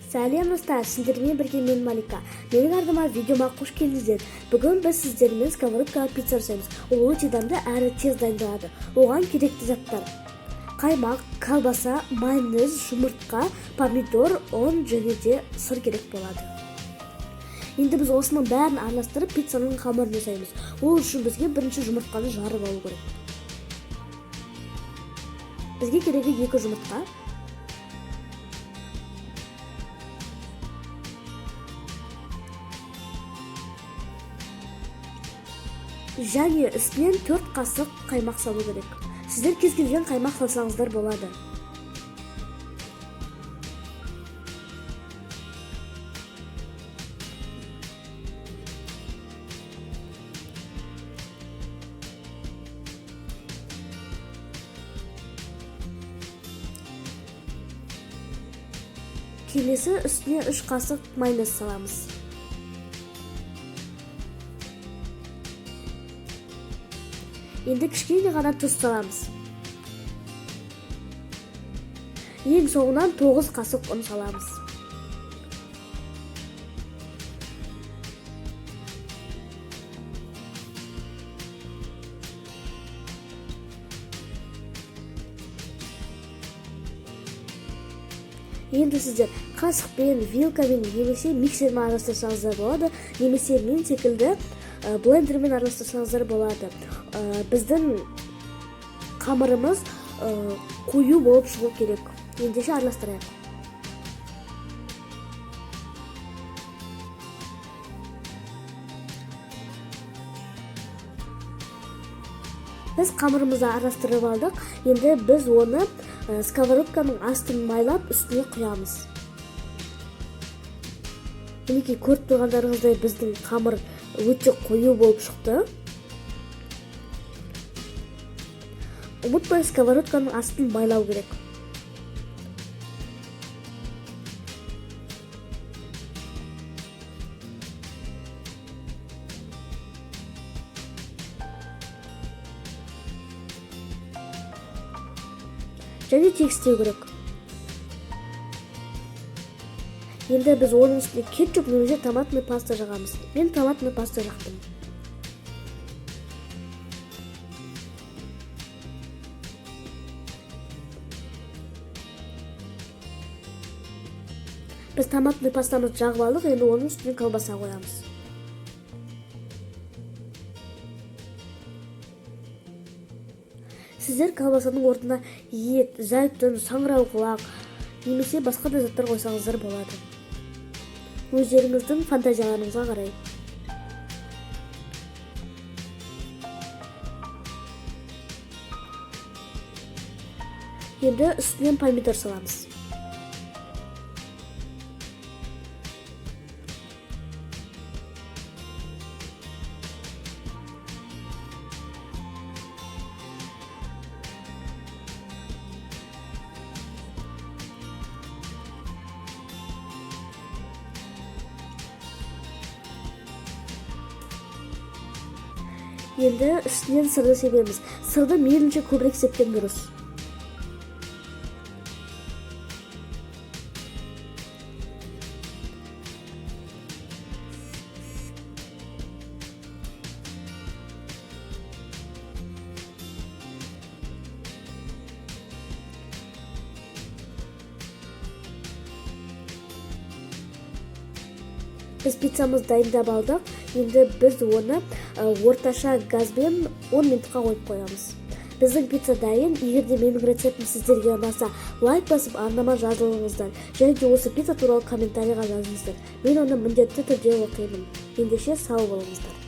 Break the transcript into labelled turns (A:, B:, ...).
A: Сәлем достар, сіздермен бірге мен Малика. Менің ардыма видеома қош келдіңіздер. Бүгін біз сіздермен сковородкаға пицца жасаймыз. Ол өте дәмді әрі тез дайындалады. Оған керекті заттар: қаймақ, колбаса, майонез, жұмыртқа, помидор, ұн және де сыр керек болады. Енді біз осының бәрін араластырып пиццаның қамырын жасаймыз. Ол үшін бізге бірінші жұмыртқаны жарып алу керек. Бізге керегі 2 жұмыртқа, және үстінен 4 қасық қаймақ салу керек. Сіздер кез келген қаймақ салсаңыздар болады. Келесі үстіне 3 қасық майонез саламыз. Енді кішкене ғана тұз саламыз. Ең соңынан 9 қасық ұн саламыз. Енді сіздер қасықпен, вилкамен немесе миксермен араластырсаңыздар болады, немесе мен секілді блендермен араластырсаңыздар болады. Біздің қамырымыз қою болып шығу керек. Ендеше араластырайық. Біз қамырымызды араластырып алдық. Енді біз оны сковородканың астын майлап үстіне құямыз. Мінекей көріп тұрғандарыңыздай біздің қамыр өте қою болып шықты. Ұмытпай сковородканың астын майлау керек. Және тегістеу керек. Енді біз оның үстіне кетчуп немесе томатный паста жағамыз. Мен томатный паста жақтым. Біз томатный пастамызды жағып алдық, енді оның үстіне колбаса қоямыз. Сіздер колбасаның орнына ет, зәйтүн, саңырауқұлақ немесе басқа да заттар қойсаңыздар болады. Өздеріңіздің фантазияларыңызға қарай. Енді үстінен помидор саламыз. Енді үстінен сырды себеміз. Сырды мейлінше көбірек сепкен дұрыс. Біз пиццамызды дайындап алдық. Енді біз оны орташа газбен 10 минутқа қойып қоямыз. Біздің пицца дайын. Егер де менің рецептім сіздерге ұнаса, лайк басып арнама жазылыңыздар. Және де осы пицца туралы комментарийға жазыңыздар. Мен оны міндетті түрде оқимын. Ендеше сау болыңыздар.